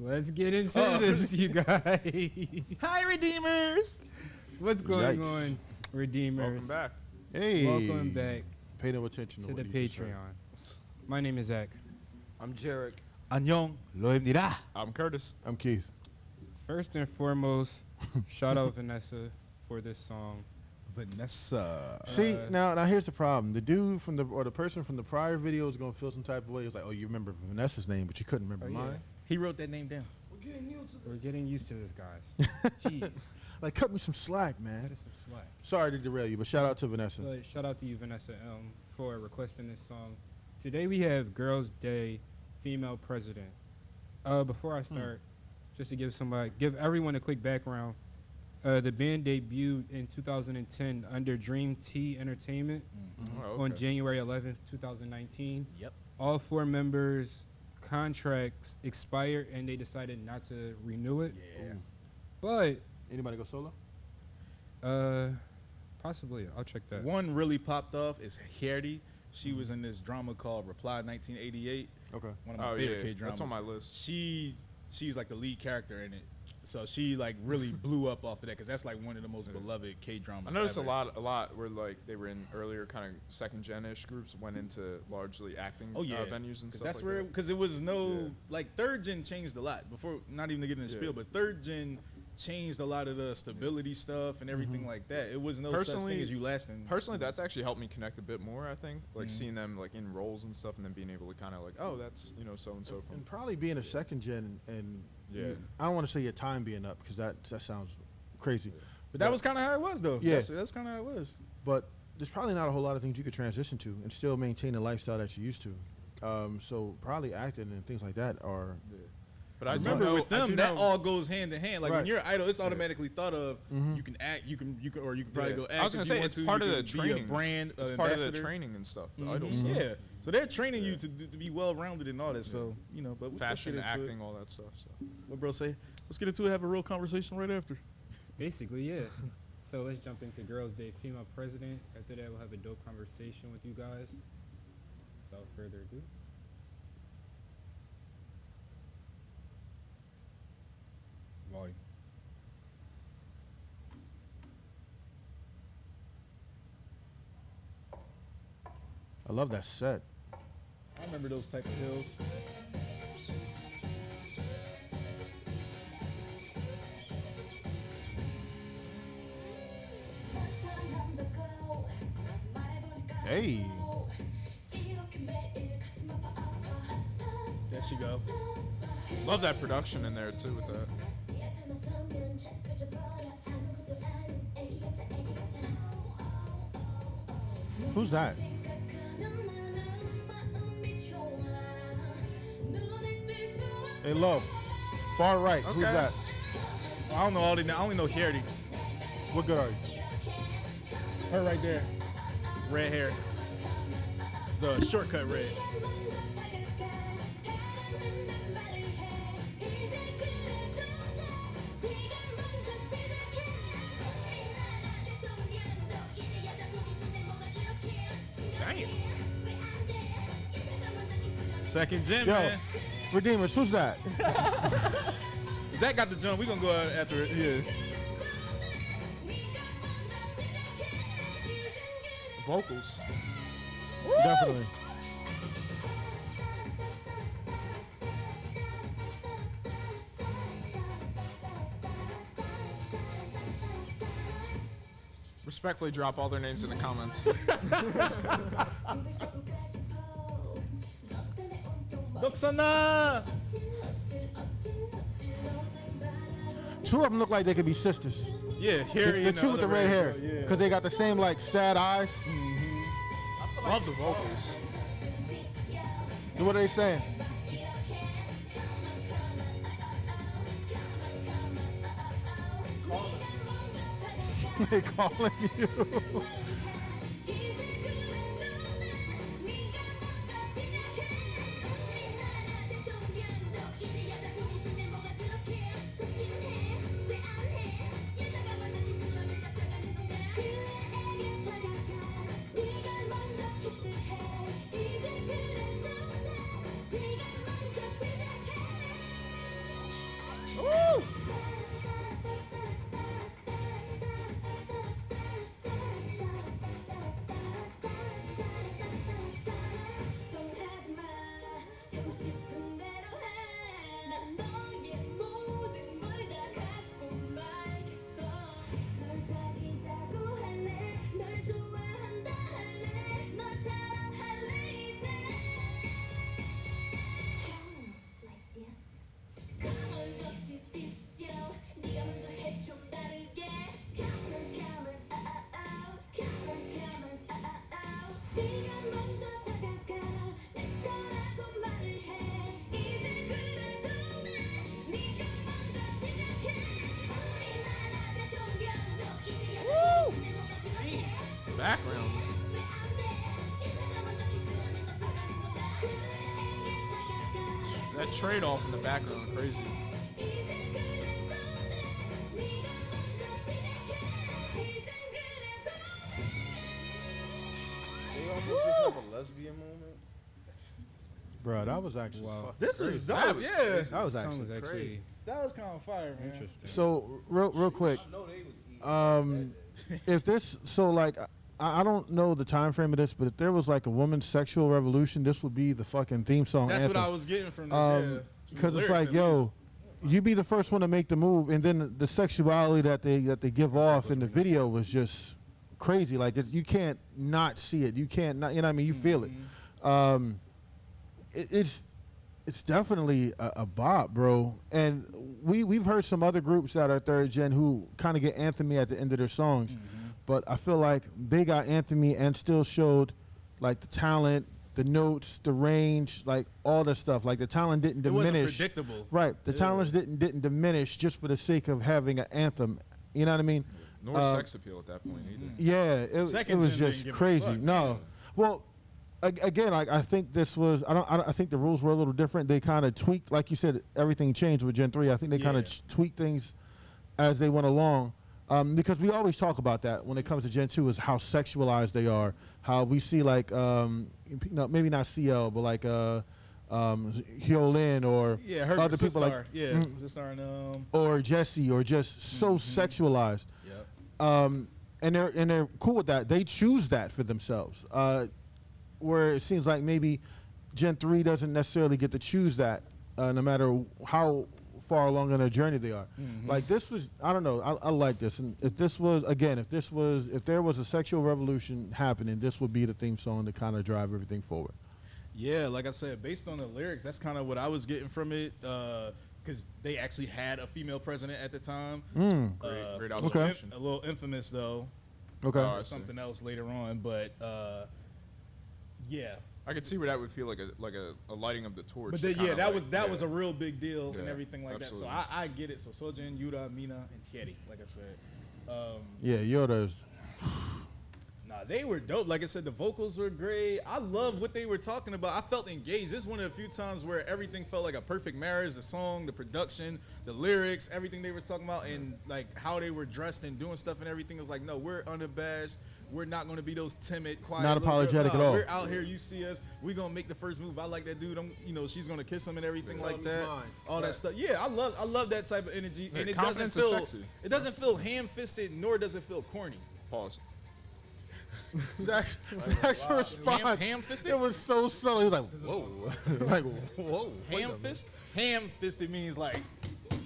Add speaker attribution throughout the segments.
Speaker 1: Let's get into this, you guys.
Speaker 2: Hi, Redeemers.
Speaker 1: What's going on, Redeemers?
Speaker 3: Welcome back.
Speaker 2: Hey.
Speaker 1: Welcome back
Speaker 2: Pay no attention
Speaker 1: to the Patreon. My name is Zach.
Speaker 3: I'm Jarek.
Speaker 2: 안녕, 로입니다.
Speaker 3: I'm Curtis.
Speaker 2: I'm Keith.
Speaker 1: First and foremost, shout out Vanessa for this song.
Speaker 2: Vanessa. See, now here's the problem. The dude from the person from the prior video is gonna feel some type of way. It's like, oh, you remember Vanessa's name, but you couldn't remember mine.
Speaker 4: He wrote that name down.
Speaker 1: We're getting used to this, guys. Jeez.
Speaker 2: Like, cut me some slack, man.
Speaker 1: Cut us some slack.
Speaker 2: Sorry to derail you, but shout out to Vanessa.
Speaker 1: But shout out to you, Vanessa, for requesting this song. Today we have Girls' Day, Female President. Before I start, just to give everyone a quick background. The band debuted in 2010 under Dream T Entertainment on January 11th, 2019.
Speaker 4: Yep.
Speaker 1: All 4 members' contracts expired and they decided not to renew it.
Speaker 4: Yeah.
Speaker 1: But
Speaker 2: Anybody go solo?
Speaker 1: possibly, I'll check that.
Speaker 4: One really popped off is Hardy. She was in this drama called Reply 1988.
Speaker 2: Okay.
Speaker 4: One of my favorite K-dramas.
Speaker 3: That's on my list.
Speaker 4: She's like the lead character in it. So she like really blew up off of that because that's like one of the most beloved K-dramas.
Speaker 3: I noticed
Speaker 4: ever.
Speaker 3: a lot where like they were in earlier kind of second gen-ish groups went into largely acting venues and stuff.
Speaker 4: That's
Speaker 3: like
Speaker 4: where
Speaker 3: that.
Speaker 4: because it was like third gen changed a lot before. Not even to get into the spiel, but third gen changed a lot of the stability stuff and everything like that. It was no such thing as you lasting.
Speaker 3: Personally, that's actually helped me connect a bit more. I think like seeing them like in roles and stuff, and then being able to kind of like, oh, that's so and so from.
Speaker 2: And probably being a second gen and
Speaker 3: Yeah.
Speaker 2: I don't want to say your time being up because that sounds crazy.
Speaker 4: But that was kind of how it was though.
Speaker 2: Yeah.
Speaker 4: That's kind of how it was.
Speaker 2: But there's probably not a whole lot of things you could transition to and still maintain the lifestyle that you're used to. So probably acting and things like that are.
Speaker 3: Yeah. But I
Speaker 4: Remember with them, that all goes hand in hand. Like when
Speaker 2: Right.
Speaker 4: you're an idol, it's automatically thought of. You can act, you can probably go act.
Speaker 3: I was gonna
Speaker 4: if
Speaker 3: say
Speaker 4: you want
Speaker 3: it's
Speaker 4: to.
Speaker 3: part
Speaker 4: You
Speaker 3: of the
Speaker 4: can be
Speaker 3: training.
Speaker 4: a brand.
Speaker 3: It's part of the
Speaker 4: ambassador.
Speaker 3: training and stuff. The idol stuff.
Speaker 4: Yeah, so they're training you to be well rounded and all that. So but let's
Speaker 3: Fashion,
Speaker 4: get into
Speaker 3: acting,
Speaker 4: it.
Speaker 3: all that stuff. So.
Speaker 4: What bro say? Let's get into it. Have a real conversation right after.
Speaker 1: Basically, yeah. So let's jump into Girls' Day, Female President. After that, we'll have a dope conversation with you guys. Without further ado.
Speaker 4: Volume.
Speaker 2: I love that set.
Speaker 4: I remember those type of hills.
Speaker 2: Hey.
Speaker 4: There she go.
Speaker 3: Love that production in there too with that.
Speaker 2: Who's that? Hey, Lo. Far right. Who's
Speaker 3: Okay.
Speaker 2: that?
Speaker 4: I don't know all the. I only know Hardy.
Speaker 2: What good are you?
Speaker 4: Her right there. Red hair. The shortcut red.
Speaker 3: Damn.
Speaker 4: Second gen,
Speaker 2: Yo,
Speaker 4: man.
Speaker 2: Redeemers, who's that?
Speaker 4: Zach got the jump. We gonna go out after it. Yeah.
Speaker 3: Vocals.
Speaker 2: Definitely.
Speaker 3: Respectfully drop all their names in the comments.
Speaker 4: Doksana.
Speaker 2: Two of them look like they could be sisters.
Speaker 4: Yeah, Harry.
Speaker 2: The
Speaker 4: and
Speaker 2: two with the
Speaker 4: other
Speaker 2: red hair.
Speaker 4: girl,
Speaker 2: Because they got the same, like, sad eyes.
Speaker 3: Love the vocals.
Speaker 2: What are they saying? They calling you.
Speaker 3: trade off in the background, crazy.
Speaker 5: They almost just have a lesbian moment.
Speaker 2: Bro, that was actually
Speaker 1: Wow.
Speaker 4: This
Speaker 2: crazy.
Speaker 4: is dope.
Speaker 3: That was
Speaker 4: Yeah,
Speaker 3: crazy.
Speaker 2: That was
Speaker 1: Song
Speaker 2: actually
Speaker 1: was actually
Speaker 2: crazy.
Speaker 4: that was kind of fire, man.
Speaker 1: interesting.
Speaker 2: So real quick,
Speaker 5: I know they was eating.
Speaker 2: if this like I don't know the time frame of this, but if there was like a woman's sexual revolution, this would be the fucking theme song.
Speaker 4: That's what
Speaker 2: anthem.
Speaker 4: I was getting from this. Yeah.
Speaker 2: Because it's
Speaker 4: Lyrics,
Speaker 2: like,
Speaker 4: at
Speaker 2: yo, you be the first one to make the move, and then the sexuality that they give off in the video was just crazy. Like you can't not see it. You can't not. You know what I mean? You feel it. It's definitely a bop, bro. And we've heard some other groups that are third gen who kind of get anthemy at the end of their songs, but I feel like they got anthemy and still showed like the talent, the notes, the range, like all the stuff. Like the talent didn't
Speaker 4: It wasn't
Speaker 2: diminish.
Speaker 4: predictable.
Speaker 2: Right. The talents didn't diminish just for the sake of having an anthem. You know what I mean?
Speaker 3: Nor sex appeal at that point either.
Speaker 2: Yeah, it
Speaker 4: Second
Speaker 2: was
Speaker 4: gen
Speaker 2: just
Speaker 4: didn't give a
Speaker 2: crazy.
Speaker 4: fuck.
Speaker 2: No, well, again, like I think this was. I think the rules were a little different. They kind of tweaked, like you said, everything changed with Gen 3. I think they kind
Speaker 4: Yeah.
Speaker 2: of tweaked things as they went along. Because we always talk about that when it comes to Gen 2 is how sexualized they are. How we see like, maybe not CL, but like Hyolyn or
Speaker 4: Yeah, her
Speaker 2: other
Speaker 4: sister
Speaker 2: people like
Speaker 4: star. Yeah, sister and
Speaker 2: or Jesse or just so sexualized.
Speaker 4: Yep.
Speaker 2: And they're cool with that. They choose that for themselves. Where it seems like maybe Gen 3 doesn't necessarily get to choose that, no matter how far along on their journey they are. Like this was, I don't know. I like this. And if there was a sexual revolution happening, this would be the theme song to kind of drive everything forward.
Speaker 4: Yeah, like I said, based on the lyrics, that's kind of what I was getting from it. Because they actually had a female president at the time.
Speaker 3: Great
Speaker 4: so
Speaker 3: observation.
Speaker 4: a little infamous though.
Speaker 2: Okay.
Speaker 3: I
Speaker 4: Or
Speaker 3: see.
Speaker 4: something else later on, but yeah.
Speaker 3: I could see where that would feel like a lighting of the torch.
Speaker 4: But
Speaker 3: to
Speaker 4: then,
Speaker 3: kinda
Speaker 4: that
Speaker 3: like-
Speaker 4: was a real big deal and
Speaker 3: Yeah,
Speaker 4: everything like
Speaker 3: absolutely.
Speaker 4: that. So I get it. So Sojin, Yuta, Mina, and Kieri, like I said.
Speaker 2: Yeah, Yoda's.
Speaker 4: Nah, they were dope. Like I said, the vocals were great. I love what they were talking about. I felt engaged. This is one of the few times where everything felt like a perfect marriage. The song, the production, the lyrics, everything they were talking about, and like how they were dressed and doing stuff and everything. It was like, no, we're unabashed. We're not going to be those timid, quiet.
Speaker 2: Not
Speaker 4: little
Speaker 2: apologetic
Speaker 4: girls.
Speaker 2: at all.
Speaker 4: We're out here. You see us. We're going to make the first move. I like that dude. She's going to kiss him and everything like that. All that stuff. Yeah, I love that type of energy.
Speaker 3: Yeah,
Speaker 4: And it
Speaker 3: confidence
Speaker 4: doesn't
Speaker 3: is
Speaker 4: feel
Speaker 3: sexy.
Speaker 4: it doesn't feel ham-fisted, nor does it feel corny.
Speaker 3: Pause.
Speaker 2: Zach's response.
Speaker 4: Ham-fisted?
Speaker 2: It was so subtle. He was like, whoa. Like, whoa. wait a minute.
Speaker 4: Ham-fisted means like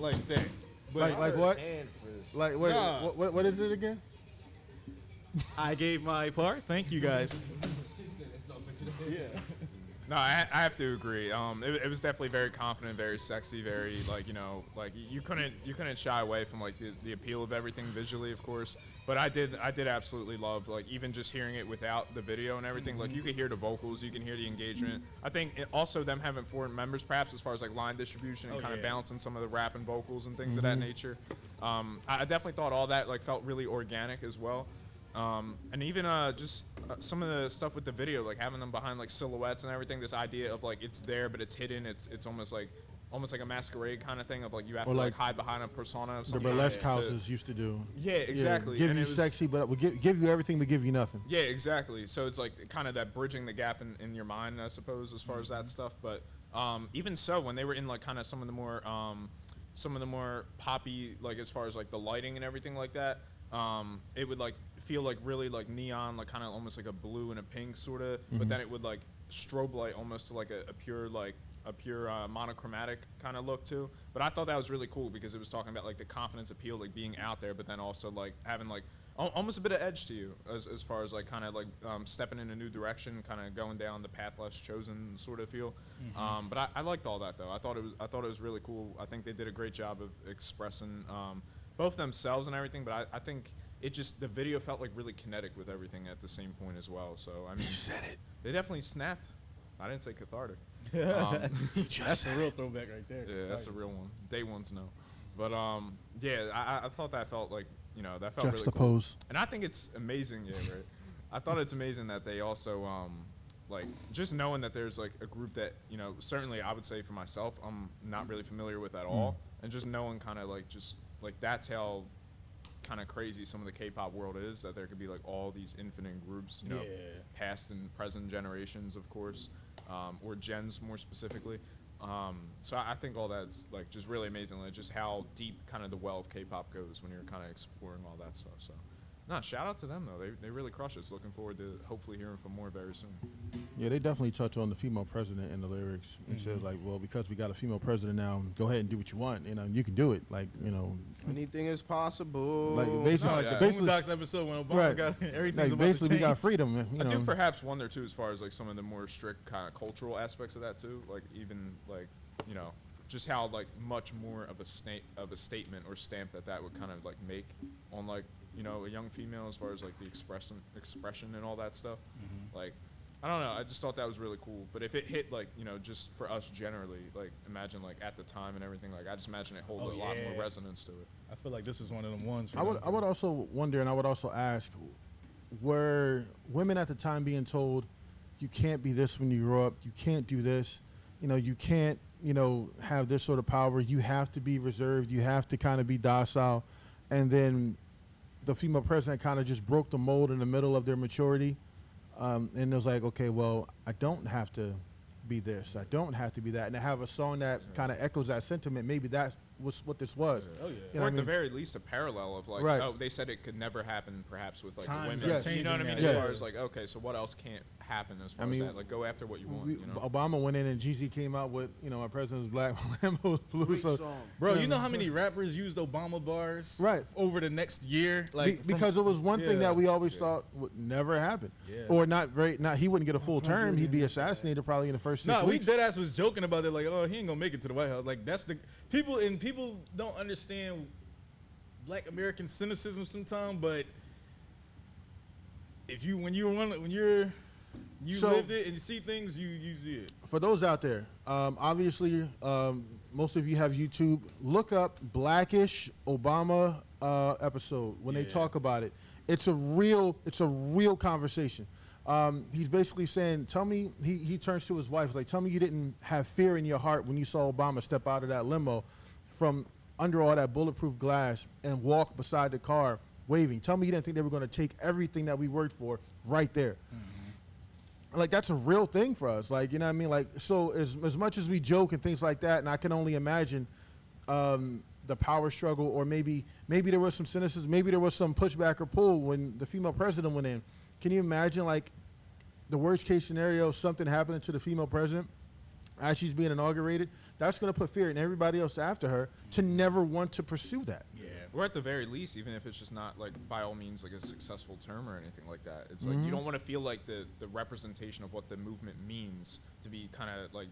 Speaker 4: that. But
Speaker 2: Like what?
Speaker 5: Hand fist.
Speaker 2: Like wait,
Speaker 4: Nah.
Speaker 2: what is it again?
Speaker 4: I gave my part. Thank you guys. Yeah.
Speaker 3: No, I have to agree. It was definitely very confident, very sexy, very like you couldn't shy away from like the appeal of everything visually, of course. But I did absolutely love like even just hearing it without the video and everything. Like you could hear the vocals, you can hear the engagement. I think also them having foreign members, perhaps as far as like line distribution and kind of balancing some of the rap and vocals and things of that nature. I definitely thought all that like felt really organic as well. And even just some of the stuff with the video, like having them behind like silhouettes and everything. This idea of like it's there but it's hidden. It's almost like a masquerade kind of thing of like you have
Speaker 2: Or
Speaker 3: to
Speaker 2: like
Speaker 3: hide behind a persona of
Speaker 2: The
Speaker 3: something.
Speaker 2: burlesque
Speaker 3: to-
Speaker 2: houses used to do.
Speaker 3: Yeah, exactly.
Speaker 2: Give
Speaker 3: And
Speaker 2: you
Speaker 3: it was-
Speaker 2: sexy, but we'll give you everything, but give you nothing.
Speaker 3: Yeah, exactly. So it's like kind of that bridging the gap in your mind, I suppose, as far as that stuff. But even so, when they were in like kind of some of the more poppy, like as far as like the lighting and everything like that, it would like feel like really like neon, like kind of almost like a blue and a pink sort of. But then it would like strobe light almost to like a pure monochromatic kind of look too. But I thought that was really cool because it was talking about like the confidence appeal, like being out there, but then also like having like almost a bit of edge to you as far as like kind of like stepping in a new direction, kind of going down the path less chosen sort of feel. But I liked all that though. I thought it was really cool. I think they did a great job of expressing both themselves and everything. But I think the video felt like really kinetic with everything at the same point as well. So I mean, you said it. They definitely snapped. I didn't say cathartic.
Speaker 4: That's a real throwback right there.
Speaker 3: Yeah, that's a real one. Day ones know. But yeah, I thought that felt like that felt really cool.
Speaker 2: Juxtapose.
Speaker 3: And I think it's amazing. Yeah, right. I thought it's amazing that they also like just knowing that there's like a group that certainly I would say for myself I'm not really familiar with at all, and just knowing kind of like just like that's how kind of crazy some of the K-pop world is, that there could be like all these infinite groups, past and present generations, of course, or gens more specifically. So I think all that's like just really amazing, like just how deep kind of the well of K-pop goes when you're kind of exploring all that stuff. So, shout out to them though. They really crush us. Looking forward to hopefully hearing from more very soon.
Speaker 2: Yeah, they definitely touch on the female president in the lyrics and says like, well, because we got a female president now, go ahead and do what you want. You can do it. Like,
Speaker 5: Anything is possible.
Speaker 2: like basically,
Speaker 3: No, yeah.
Speaker 2: basically,
Speaker 4: Boondocks episode when Obama
Speaker 2: Right.
Speaker 4: got everything's
Speaker 2: like,
Speaker 4: about
Speaker 2: basically
Speaker 4: to
Speaker 2: we got
Speaker 4: change.
Speaker 2: freedom.
Speaker 3: I do perhaps wonder too, as far as like some of the more strict kind of cultural aspects of that too, like even like just how like much more of a statement or stamp that would kind of like make on like a young female, as far as like the expression and all that stuff. Like I don't know, I just thought that was really cool. But if it hit like just for us generally, like imagine like at the time and everything, like I just imagine it hold a lot more resonance to it.
Speaker 4: I feel like this is one of them ones. For
Speaker 2: I would also wonder, and I would also ask, were women at the time being told, you can't be this when you grow up, you can't do this, you can't, have this sort of power, you have to be reserved, you have to kind of be docile, and then the female president kind of just broke the mold in the middle of their maturity, and it was like, okay, well, I don't have to be this, I don't have to be that, and to have a song that kind of echoes that sentiment, maybe that was what this was.
Speaker 4: Oh yeah.
Speaker 2: You know
Speaker 3: Or
Speaker 2: what
Speaker 3: at
Speaker 2: I
Speaker 3: the
Speaker 2: mean?
Speaker 3: very least, a parallel of like,
Speaker 2: Right.
Speaker 3: oh, they said it could never happen, perhaps with like
Speaker 4: Times
Speaker 3: women.
Speaker 2: are
Speaker 3: You know what I mean?
Speaker 4: changing
Speaker 3: As
Speaker 2: now.
Speaker 3: far
Speaker 2: Yeah.
Speaker 3: as like, okay, so what else can't happen as far
Speaker 2: I mean,
Speaker 3: as that? Like, go after what you want.
Speaker 2: Obama went in and Jeezy came out with, our president's black, Lambo's blue.
Speaker 5: Great
Speaker 2: So,
Speaker 5: song.
Speaker 4: Bro, you know how many rappers used Obama bars
Speaker 2: Right.
Speaker 4: over the next year? Like
Speaker 2: because it was one thing
Speaker 4: yeah.
Speaker 2: that we always thought would never happen,
Speaker 4: Yeah.
Speaker 2: or not he wouldn't get a full term. He'd be assassinated probably in the first 6
Speaker 4: No, we
Speaker 2: weeks.
Speaker 4: dead ass was joking about it, like, oh, he ain't gonna make it to the White House. Like that's the people don't understand Black American cynicism sometimes, but if you
Speaker 2: So-
Speaker 4: lived it and you see things, you see it.
Speaker 2: For those out there, obviously, most of you have YouTube. Look up Blackish Obama episode when they
Speaker 4: Yeah.
Speaker 2: talk about it. It's a real conversation. He's basically saying, tell me, he turns to his wife, like, tell me you didn't have fear in your heart when you saw Obama step out of that limo from under all that bulletproof glass and walk beside the car waving. Tell me you didn't think they were going to take everything that we worked for right there. Like, that's a real thing for us. Like, you know what I mean? Like, so as much as we joke and things like that, and I can only imagine the power struggle, or maybe there was some cynicism, maybe there was some pushback or pull when the female president went in. Can you imagine, like, the worst case scenario, something happening to the female president as she's being inaugurated? That's going to put fear in everybody else after her to never want to pursue that.
Speaker 4: Yeah.
Speaker 3: Or at the very least, even if it's just not like by all means like a successful term or anything like that, it's like you don't want to feel like the representation of what the movement means to be kind of like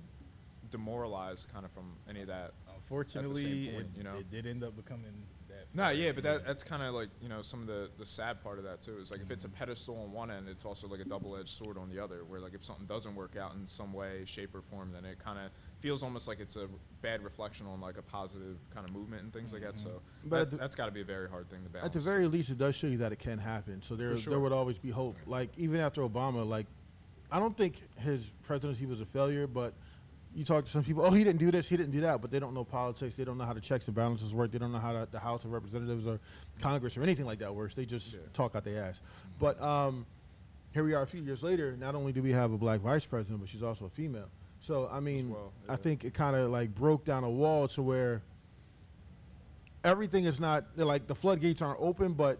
Speaker 3: demoralized kind of from any of that.
Speaker 4: Unfortunately,
Speaker 3: point,
Speaker 4: it did end up becoming that.
Speaker 3: No, yeah, but that's kind of like some of the sad part of that too. Is like if it's a pedestal on one end, it's also like a double-edged sword on the other. Where like if something doesn't work out in some way, shape, or form, then it kind of feels almost like it's a bad reflection on like a positive kind of movement and things like that. So
Speaker 2: But
Speaker 3: that's got to be a very hard thing to balance.
Speaker 2: At the very least, it does show you that it can happen. So there
Speaker 3: sure.
Speaker 2: would always be hope. Like, even after Obama, like, I don't think his presidency was a failure, but you talk to some people, oh, he didn't do this, he didn't do that, but they don't know politics. They don't know how the checks and balances work. They don't know how the House of Representatives or Congress or anything like that works. They just talk out their ass. But here we are a few years later. Not only do we have a black vice president, but she's also a female. So, I mean,
Speaker 3: well,
Speaker 2: I think it kind of like broke down a wall to where everything is not, like, the floodgates aren't open, but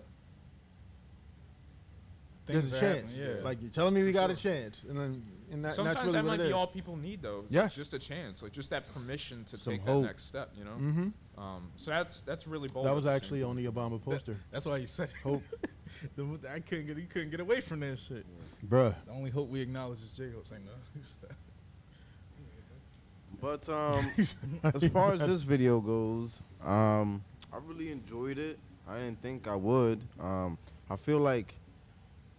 Speaker 4: Things
Speaker 2: there's a
Speaker 4: are
Speaker 2: chance.
Speaker 4: happening, yeah.
Speaker 2: Like, you're telling me we got a chance. And that's
Speaker 3: Sometimes
Speaker 2: really
Speaker 3: that
Speaker 2: what
Speaker 3: might
Speaker 2: it
Speaker 3: be
Speaker 2: is.
Speaker 3: all people need, though. It's
Speaker 2: Yes.
Speaker 3: just a chance, like just that permission to
Speaker 2: Some
Speaker 3: take
Speaker 2: hope.
Speaker 3: that next step. So that's really bold.
Speaker 2: That
Speaker 3: at
Speaker 2: was
Speaker 3: the same
Speaker 2: actually
Speaker 3: time.
Speaker 2: on the Obama poster.
Speaker 4: That's why he said it.
Speaker 2: Hope.
Speaker 4: I couldn't get away from that shit.
Speaker 2: Bruh.
Speaker 4: The only hope we acknowledge is J-Hope saying no.
Speaker 5: But as far as this video goes, I really enjoyed it. I didn't think I would. I feel like,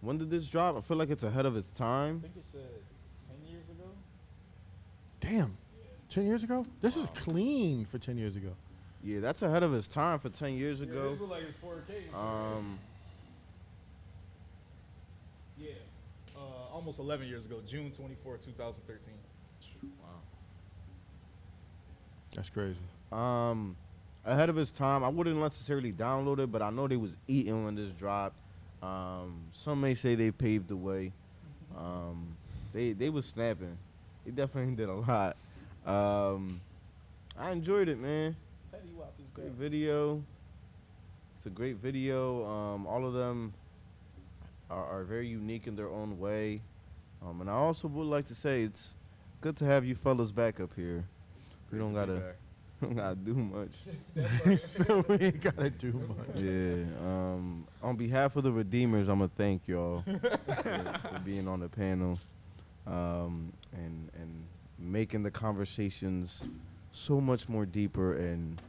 Speaker 5: when did this drop? I feel like it's ahead of its time.
Speaker 4: think it said 10 years ago.
Speaker 2: Damn. 10 years ago? This is clean for 10 years ago.
Speaker 5: Yeah, that's ahead of its time for 10 years ago.
Speaker 4: This look like it's 4K.
Speaker 5: Um,
Speaker 4: Yeah. almost 11 years ago, June 24, 2013.
Speaker 3: Wow.
Speaker 2: That's crazy.
Speaker 5: Ahead of his time. I wouldn't necessarily download it, but I know they was eating when this dropped. Some may say they paved the way. They was snapping. They definitely did a lot. I enjoyed it, man. Great video. It's a great video. All of them are very unique in their own way. And I also would like to say it's good to have you fellas back up here. We don't gotta do much.
Speaker 2: So we ain't gotta do much.
Speaker 5: Yeah. On behalf of the Redeemers, I'm gonna thank y'all for being on the panel, and making the conversations so much more deeper and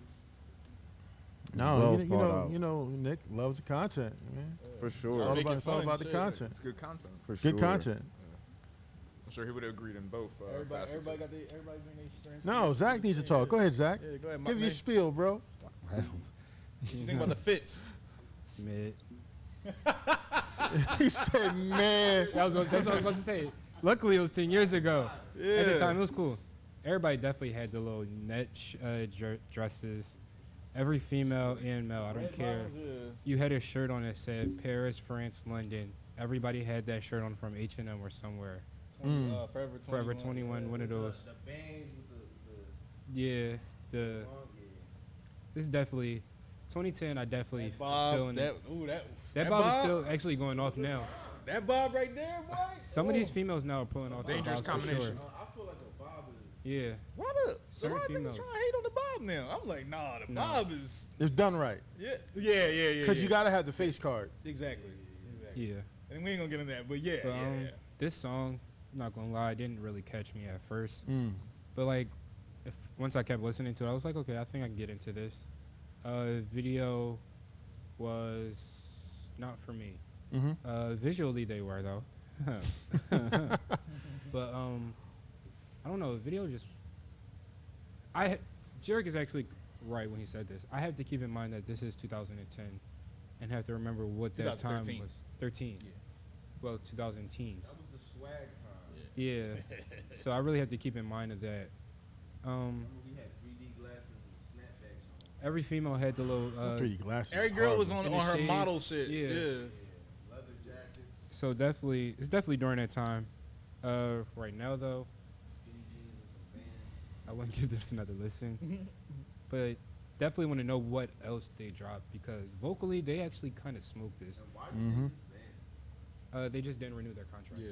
Speaker 2: No,
Speaker 5: well
Speaker 2: you
Speaker 5: thought out.
Speaker 2: know, Nick loves the content, man.
Speaker 5: For
Speaker 2: It's
Speaker 5: sure.
Speaker 2: all
Speaker 4: Make it
Speaker 2: about, it's all
Speaker 4: fun,
Speaker 2: about the
Speaker 4: shit.
Speaker 2: content.
Speaker 3: It's good content.
Speaker 5: For sure.
Speaker 2: Good content.
Speaker 3: I'm sure he would have agreed in both. facets.
Speaker 4: Everybody bring their strengths.
Speaker 2: No, Zach needs to talk. Go ahead, Zach.
Speaker 4: Yeah, go ahead.
Speaker 2: Give your spiel, bro.
Speaker 4: Think about the fits.
Speaker 1: Mid.
Speaker 2: He said, man.
Speaker 1: That's what I was about to say. Luckily, it was 10 years ago. At the time, it was cool. Everybody definitely had the little net dresses. Every female and male, I don't care. You had a shirt on that said Paris, France, London. Everybody had that shirt on from H&M or somewhere. Forever 21, one of those.
Speaker 5: The bands with
Speaker 1: Yeah, this is definitely 2010. I definitely
Speaker 4: Bob,
Speaker 1: feeling
Speaker 4: that
Speaker 1: that bob is still actually going off now.
Speaker 4: That bob right there, boy.
Speaker 1: Some of these females now are pulling off
Speaker 3: Dangerous
Speaker 1: the bobs for
Speaker 3: combination.
Speaker 1: sure.
Speaker 5: I feel like a bob is.
Speaker 1: Yeah,
Speaker 4: Why the
Speaker 1: Certain
Speaker 4: a lot of niggas
Speaker 1: females.
Speaker 4: trying to hate on the bob now? I'm like, nah, the
Speaker 1: No.
Speaker 4: bob is
Speaker 2: It's done right.
Speaker 4: yeah.
Speaker 2: Because you got to have the face card.
Speaker 4: exactly.
Speaker 1: yeah.
Speaker 4: And we ain't gonna get into that, but yeah,
Speaker 1: But,
Speaker 4: yeah.
Speaker 1: This song, I'm not gonna lie, didn't really catch me at first. But like, once I kept listening to it, I was like, okay, I think I can get into this. Video was not for me. Visually, they were though. But I don't know. The video just, Jarek is actually right when he said this. I have to keep in mind that this is 2010, and have to remember what that time
Speaker 4: 2013.
Speaker 1: was. 13.
Speaker 4: Yeah.
Speaker 1: Well, 2000 teens.
Speaker 5: That was the swag time.
Speaker 1: Yeah. So I really have to keep in mind of that.
Speaker 5: We had 3D glasses and snapbacks on.
Speaker 1: Every female had the little.
Speaker 2: 3D glasses.
Speaker 4: Every girl was on
Speaker 1: In the
Speaker 4: her
Speaker 1: shades,
Speaker 4: model shit.
Speaker 1: yeah.
Speaker 5: Leather jackets,
Speaker 1: So definitely, it's definitely during that time. Right now though,
Speaker 5: skinny jeans, and some Vans.
Speaker 1: I wouldn't give this another listen. But definitely want to know what else they dropped, because vocally they actually kind of smoked this.
Speaker 5: And why do you think this band?
Speaker 1: They just didn't renew their contract.
Speaker 4: Yeah.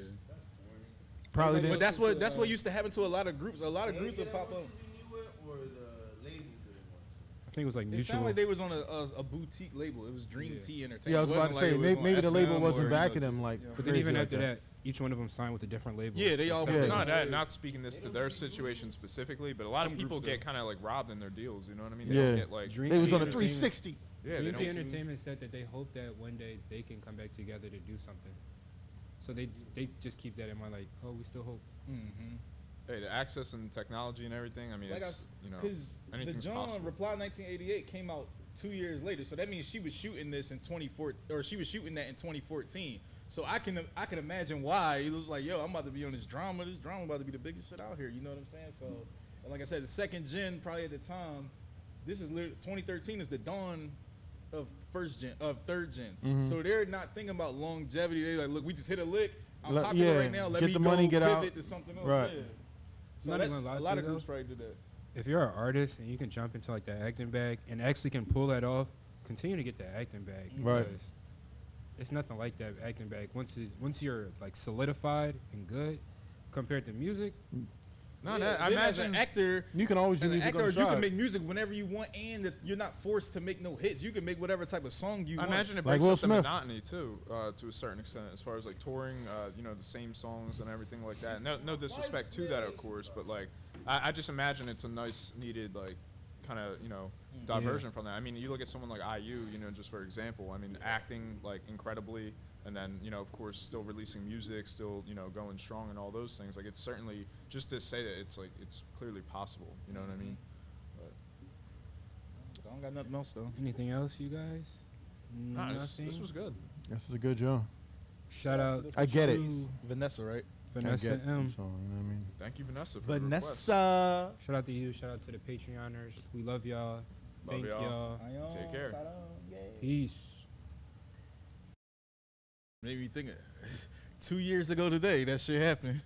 Speaker 2: Probably
Speaker 4: But
Speaker 2: didn't.
Speaker 4: that's what used to happen to a lot of groups. A lot of groups would pop up.
Speaker 5: Renew it, or the label didn't want to?
Speaker 1: I think it was like
Speaker 4: It
Speaker 1: mutual.
Speaker 4: sounded like they was on a boutique label. It was Dream
Speaker 1: Yeah.
Speaker 4: Tea Entertainment.
Speaker 2: Yeah, I was
Speaker 4: It
Speaker 2: about to
Speaker 4: wasn't
Speaker 2: say,
Speaker 4: like it was
Speaker 2: maybe
Speaker 4: on
Speaker 2: the label
Speaker 4: SM
Speaker 2: wasn't
Speaker 4: or,
Speaker 2: backing
Speaker 4: you know,
Speaker 2: them like.
Speaker 1: But then
Speaker 2: crazy
Speaker 1: even
Speaker 2: like
Speaker 1: after that, each one of them signed with a different label.
Speaker 4: Yeah, they all
Speaker 1: Except
Speaker 4: did.
Speaker 1: for-
Speaker 3: Not speaking this to their situation specifically, but a lot
Speaker 4: Some
Speaker 3: of people
Speaker 4: groups
Speaker 3: get
Speaker 4: do.
Speaker 3: kind of like robbed in their deals. You know what I mean? They
Speaker 2: Yeah.
Speaker 3: don't get like
Speaker 1: Dream
Speaker 2: They was
Speaker 1: Tea
Speaker 2: on a
Speaker 1: Entertainment-
Speaker 2: 360.
Speaker 3: yeah. They
Speaker 1: Dream Tea
Speaker 3: don't.
Speaker 1: Entertainment said that they hope that one day they can come back together to do something. So they just keep that in mind, like, oh, we still hope.
Speaker 3: Hey, the access and technology and everything. I mean,
Speaker 4: Like
Speaker 3: it's
Speaker 4: because the
Speaker 3: anything's
Speaker 4: John
Speaker 3: possible.
Speaker 4: Reply 1988 came out 2 years later, so that means she was shooting this in 2014, or she was shooting that in 2014. So I can imagine why it was like, yo, I'm about to be on this drama. This drama about to be the biggest shit out here. You know what I'm saying? So, and like I said, the second gen probably at the time, this is 2013 is the dawn of third gen. So they're not thinking about longevity. They like, look, we just hit a lick. I'm popular
Speaker 2: yeah,
Speaker 4: right now. Let
Speaker 2: get
Speaker 4: me
Speaker 2: the
Speaker 4: go
Speaker 2: money, get
Speaker 4: pivot
Speaker 2: out.
Speaker 4: to something else.
Speaker 2: Right.
Speaker 4: Yeah. So
Speaker 1: Not
Speaker 4: that's,
Speaker 1: even
Speaker 4: a
Speaker 1: gonna lie
Speaker 4: lot
Speaker 1: to
Speaker 4: of
Speaker 1: you,
Speaker 4: groups
Speaker 1: though.
Speaker 4: probably did that.
Speaker 1: If you're an artist and you can jump into like the acting bag and actually can pull that off, continue to get that acting bag.
Speaker 2: Right.
Speaker 1: Because it's nothing like that acting bag. Once you're like solidified and good, compared to music,
Speaker 3: No,
Speaker 4: Yeah,
Speaker 3: I
Speaker 4: then as
Speaker 3: imagine.
Speaker 4: an actor,
Speaker 2: You can always do
Speaker 4: as an
Speaker 2: music
Speaker 4: actor,
Speaker 2: on the
Speaker 4: you
Speaker 2: side.
Speaker 4: can make music whenever you want, and that you're not forced to make no hits. You can make whatever type of song you
Speaker 3: I
Speaker 4: want.
Speaker 3: imagine it
Speaker 2: Like
Speaker 3: breaks
Speaker 2: Will
Speaker 3: up the
Speaker 2: Smith.
Speaker 3: monotony too, to a certain extent, as far as like touring, the same songs and everything like that. No disrespect to that, of course, but like I just imagine it's a nice, needed like kind of diversion from that. I mean, you look at someone like IU, just for example. I mean, acting like incredibly, and then of course still releasing music, still going strong and all those things. Like it's certainly just to say that it's like it's clearly possible. You know what I mean?
Speaker 4: I don't got nothing else though.
Speaker 1: anything else, you guys?
Speaker 3: Nah,
Speaker 1: Nothing.
Speaker 3: this was good.
Speaker 2: This is a good job.
Speaker 1: Shout out
Speaker 2: I get it.
Speaker 1: to
Speaker 4: Vanessa, right?
Speaker 1: Vanessa
Speaker 2: I get
Speaker 1: M.
Speaker 2: So, you know what I mean?
Speaker 3: Thank you, Vanessa, for the request.
Speaker 4: Vanessa.
Speaker 1: Shout out to you. Shout out to the Patreoners. We love y'all. Thank
Speaker 3: y'all.
Speaker 1: y'all.
Speaker 3: Take care.
Speaker 1: Peace.
Speaker 4: Made me think 2 years ago today that shit happened.